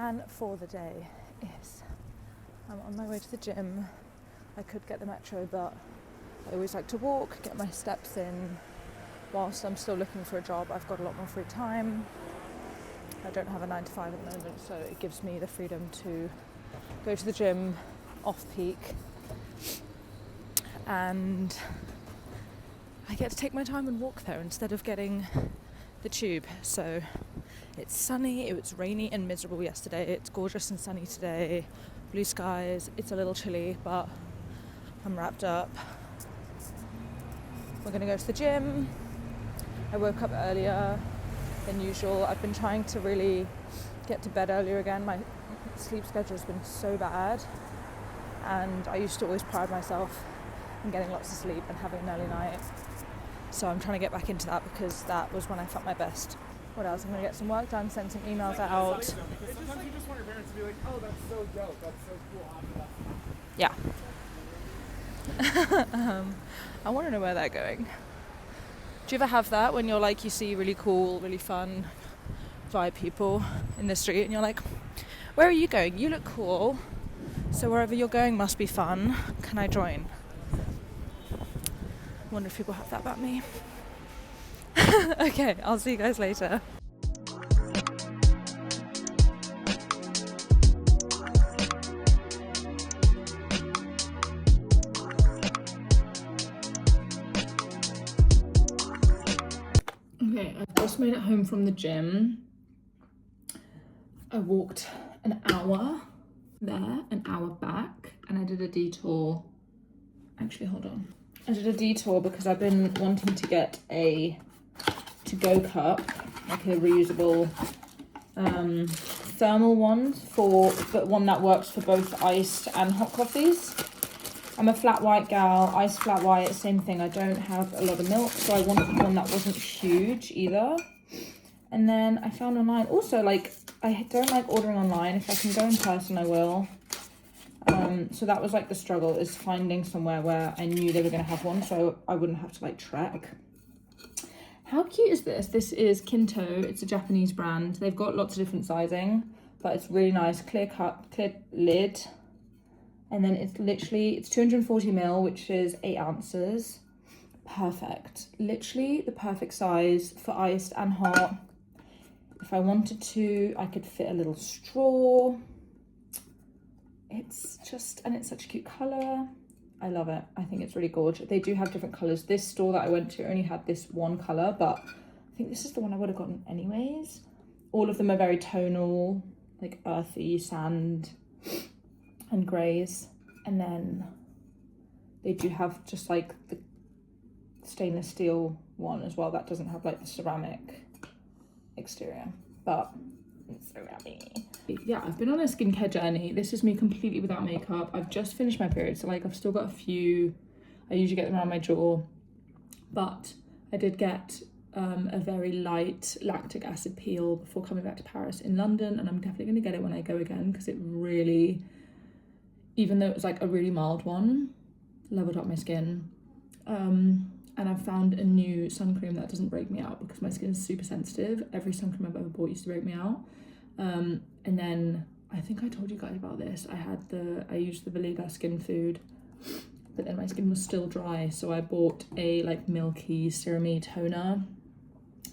plan for the day is I'm on my way to the gym. I could get the metro, but I always like to walk, get my steps in. Whilst I'm still looking for a job, I've got a lot more free time. I don't have a 9 to 5 at the moment, so it gives me the freedom to go to the gym off peak, and I get to take my time and walk there instead of getting the tube. So it's sunny, it was rainy and miserable yesterday. It's gorgeous and sunny today, blue skies. It's a little chilly, but I'm wrapped up. We're gonna go to the gym. I woke up earlier than usual. I've been trying to really get to bed earlier again. My sleep schedule has been so bad, and I used to always pride myself in getting lots of sleep and having an early night. So I'm trying to get back into that because that was when I felt my best. What else? I'm going to get some work done, send some emails out. Sometimes you just want your parents to be like, oh, that's so dope, that's so cool. Yeah. I want to know where they're going. Do you ever have that when you're like, you see really cool, really fun vibe people in the street and you're like, where are you going? You look cool. So wherever you're going must be fun. Can I join? I wonder if people have that about me. Okay, I'll see you guys later. Okay, I've just made it home from the gym. I walked an hour there, an hour back, and I did a detour. Actually, hold on. I did a detour because I've been wanting to get a to-go cup, like a reusable thermal one, but one that works for both iced and hot coffees. I'm a flat white gal, iced flat white, same thing. I don't have a lot of milk, so I wanted one that wasn't huge either. And then I found online, also like, I don't like ordering online. If I can go in person, I will. So that was like the struggle, is finding somewhere where I knew they were going to have one, so I wouldn't have to like trek. How cute is this? This is Kinto. It's a Japanese brand. They've got lots of different sizing, but it's really nice. Clear cup, clear lid. And then it's 240ml, which is 8 ounces. Perfect. Literally the perfect size for iced and hot. If I wanted to, I could fit a little straw. It's such a cute color. I love it. I think it's really gorgeous. They do have different colors. This store that I went to only had this one color, but I think this is the one I would have gotten anyways. All of them are very tonal, like earthy, sand, and grays. And then they do have just like the stainless steel one as well that doesn't have like the ceramic exterior, but it's so yummy. Yeah, I've been on a skincare journey. This is me completely without makeup. I've just finished my period, so like I've still got a few. I usually get them around my jaw, but I did get a very light lactic acid peel before coming back to Paris in London, and I'm definitely going to get it when I go again because it really, even though it was like a really mild one, leveled up my skin. And I've found a new sun cream that doesn't break me out because my skin is super sensitive. Every sun cream I've ever bought used to break me out. And then I think I told you guys about this. I used the Valiga Skin Food, but then my skin was still dry. So I bought a like milky serum-y toner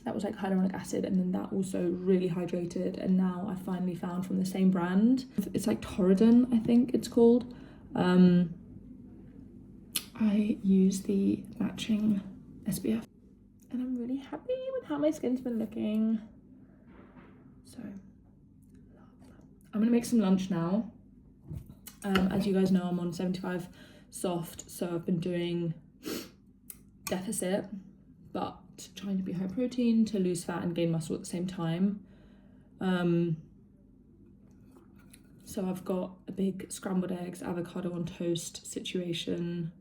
that was like hyaluronic acid, and then that also really hydrated. And now I finally found from the same brand. It's like Torridon, I think it's called. I use the matching SPF, and I'm really happy with how my skin's been looking. So I'm gonna make some lunch now. As you guys know, I'm on 75 soft, so I've been doing deficit, but trying to be high protein to lose fat and gain muscle at the same time. So I've got a big scrambled eggs, avocado on toast situation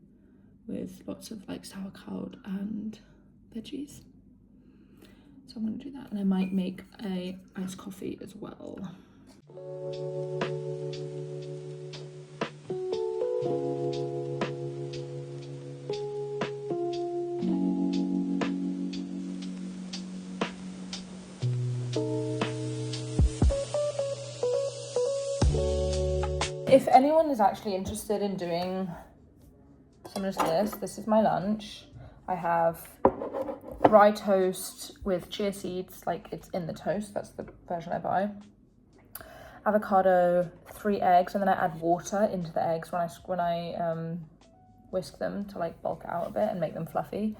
with lots of like sauerkraut and veggies. So I'm gonna do that, and I might make a iced coffee as well. if anyone is actually interested in doing similar to this is my lunch. I have rye toast with chia seeds, like it's in the toast, that's the version I buy. Avocado, 3 eggs, and then I add water into the eggs when I whisk them to like bulk it out a bit and make them fluffy.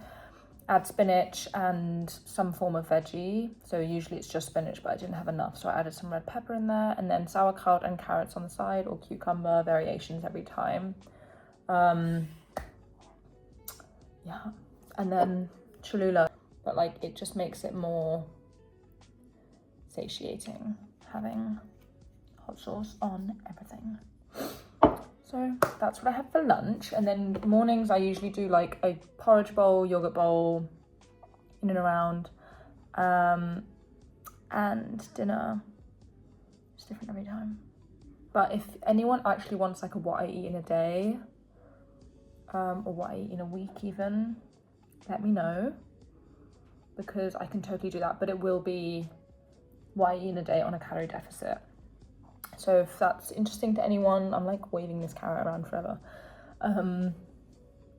Add spinach and some form of veggie. So usually it's just spinach, but I didn't have enough, so I added some red pepper in there, and then sauerkraut and carrots on the side, or cucumber, variations every time. Yeah, and then Cholula, but like it just makes it more satiating having hot sauce on everything. So that's what I have for lunch. And then mornings I usually do like a porridge bowl, yogurt bowl, in and around, and dinner. It's different every time. But if anyone actually wants like a what I eat in a day, or what I eat in a week even, let me know, because I can totally do that, but it will be what I eat in a day on a calorie deficit. So if that's interesting to anyone, I'm like waving this carrot around forever,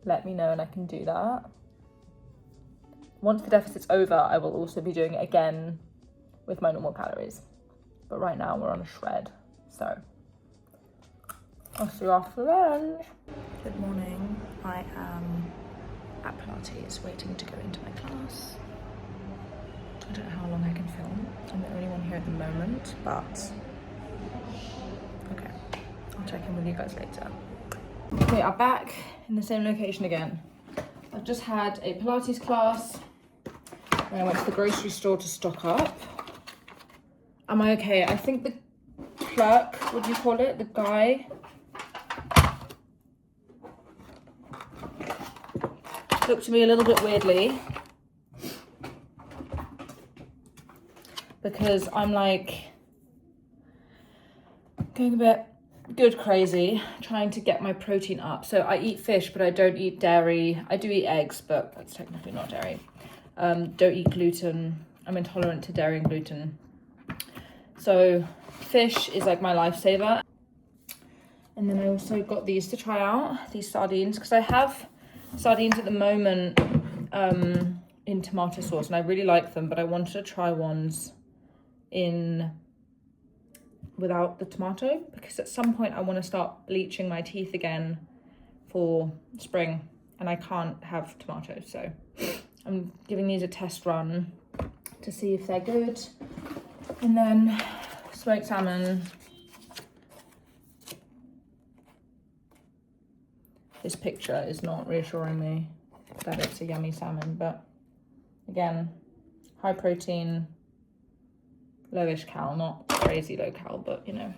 let me know and I can do that. Once the deficit's over, I will also be doing it again with my normal calories, but right now we're on a shred, so I'll see you after lunch. Good morning. I am at Pilates waiting to go into my class. I don't know how long I can film. I'm the only one here at the moment, but okay, I'll check in with you guys later. We are back in the same location again. I've just had a Pilates class, and I went to the grocery store to stock up. Am I okay? I think the clerk, what do you call it? The guy looked at me a little bit weirdly because I'm like going a bit good crazy trying to get my protein up. So I eat fish, but I don't eat dairy. I do eat eggs, but that's technically not dairy. Don't eat gluten. I'm intolerant to dairy and gluten. So fish is like my lifesaver. And then I also got these to try out, these sardines, because I have sardines at the moment in tomato sauce, and I really like them, but I wanted to try ones in without the tomato, because at some point I want to start bleaching my teeth again for spring, and I can't have tomatoes, so I'm giving these a test run to see if they're good. And then smoked salmon. This picture is not reassuring me that it's a yummy salmon, but again, high protein, lowish cal, not crazy low cal, but you know.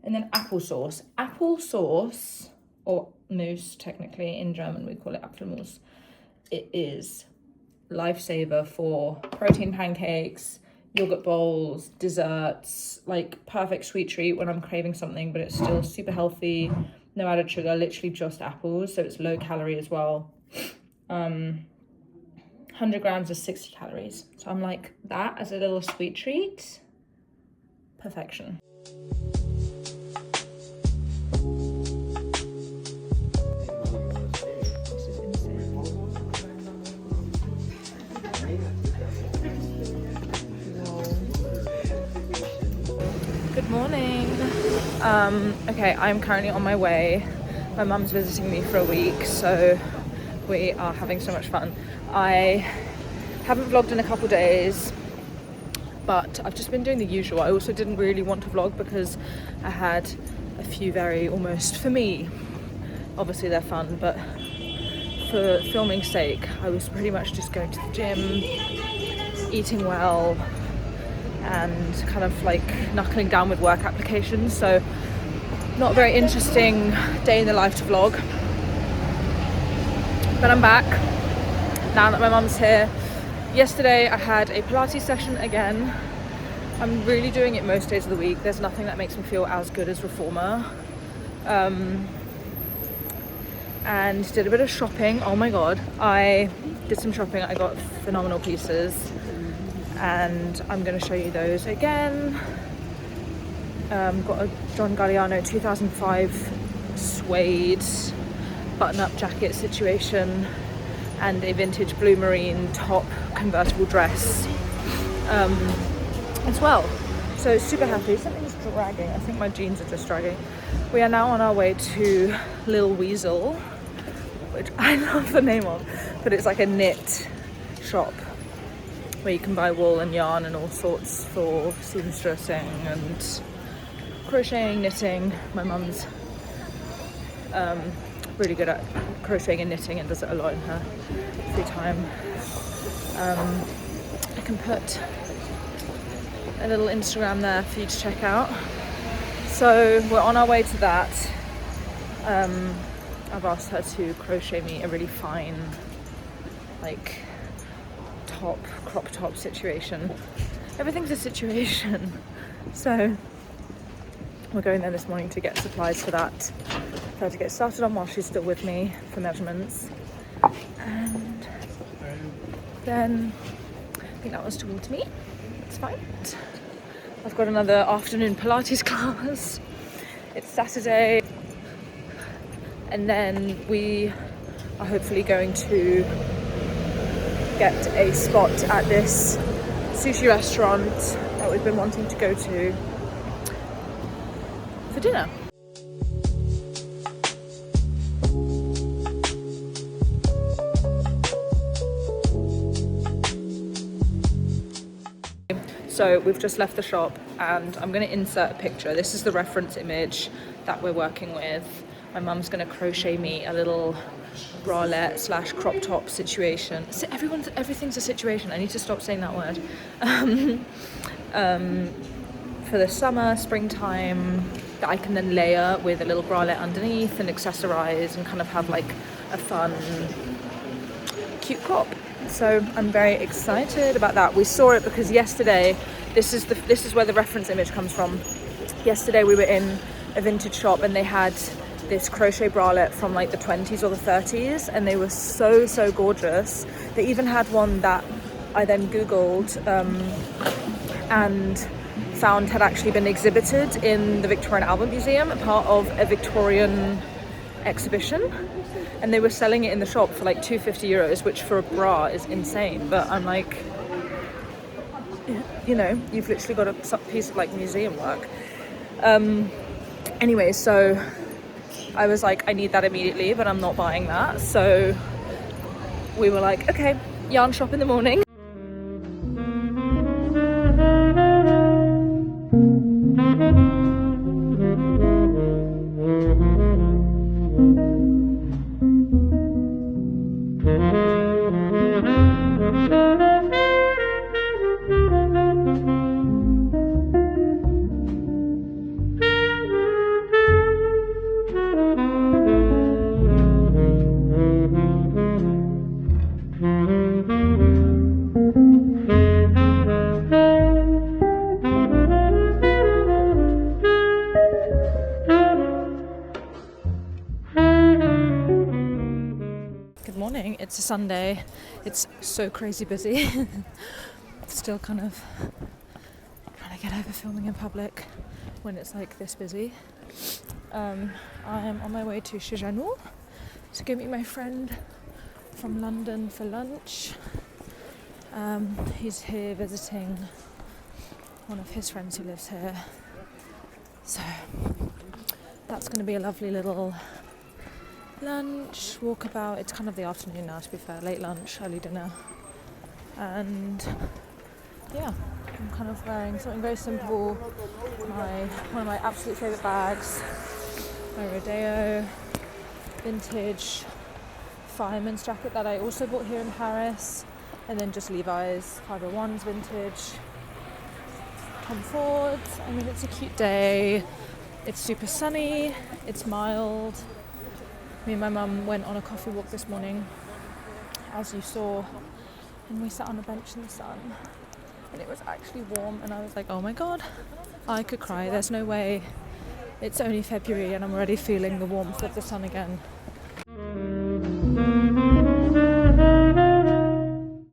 And then applesauce. Applesauce, or Mousse, technically in German we call it Apfelmus. It is lifesaver for protein pancakes, yogurt bowls, desserts, like perfect sweet treat when I'm craving something, but it's still super healthy. No added sugar, literally just apples, so it's low calorie as well. 100 grams is 60 calories. So I'm like, that as a little sweet treat, perfection. Good morning. Okay, I'm currently on my way. My mum's visiting me for a week, so we are having so much fun. I haven't vlogged in a couple days, but I've just been doing the usual. I also didn't really want to vlog because I had a few very, almost for me, obviously they're fun, but for filming's sake, I was pretty much just going to the gym, eating well, and kind of like knuckling down with work applications. So not a very interesting day in the life to vlog, but I'm back now that my mum's here. Yesterday I had a Pilates session again. I'm really doing it most days of the week. There's nothing that makes me feel as good as Reformer. And did a bit of shopping. Oh my god, I did some shopping. I got phenomenal pieces, and I'm going to show you those again. Got a John Galliano 2005 suede button-up jacket situation and a vintage blue marine top convertible dress as well. So super happy. Something's dragging. I think my jeans are just dragging. We are now on our way to Lil Weasel, which I love the name of, but it's like a knit shop where you can buy wool and yarn and all sorts for seamstressing and crocheting, knitting. My mum's really good at crocheting and knitting and does it a lot in her free time. I can put a little Instagram there for you to check out. So we're on our way to that. I've asked her to crochet me a really fine like crop top situation. Everything's a situation. So we're going there this morning to get supplies for that. Try to get started on while she's still with me for measurements. And then I think that was towards me. It's fine. I've got another afternoon Pilates class. It's Saturday. And then we are hopefully going to get a spot at this sushi restaurant that we've been wanting to go to for dinner. So we've just left the shop and I'm going to insert a picture. This is the reference image that we're working with. My mum's going to crochet me a little bralette / crop top situation. So everything's a situation. I need to stop saying that word. For the summer, springtime, that I can then layer with a little bralette underneath and accessorize and kind of have like a fun, cute crop. So I'm very excited about that. We saw it because yesterday, this is where the reference image comes from. Yesterday we were in a vintage shop and they had this crochet bralette from like the 20s or the 30s and they were so gorgeous. They even had one that I then googled and found had actually been exhibited in the Victoria and Albert Museum, part of a Victorian exhibition, and they were selling it in the shop for like €250, which for a bra is insane. But I'm like, you know, you've literally got a piece of like museum work. Anyway, so I was like, I need that immediately, but I'm not buying that. So we were like, okay, yarn shop in the morning. It's a Sunday. It's so crazy busy. Still kind of trying to get over filming in public when it's like this busy. I am on my way to Shijanu to go meet my friend from London for lunch. He's here visiting one of his friends who lives here. So that's going to be a lovely little lunch, walkabout. It's kind of the afternoon now, to be fair. Late lunch, early dinner. And yeah, I'm kind of wearing something very simple. One of my absolute favourite bags. My Rodeo vintage fireman's jacket that I also bought here in Paris. And then just Levi's 501s vintage. Tom Ford. I mean, it's a cute day. It's super sunny. It's mild. Me and my mum went on a coffee walk this morning, as you saw, and we sat on a bench in the sun, and it was actually warm, and I was like, oh my god, I could cry. There's no way. It's only February and I'm already feeling the warmth of the sun again.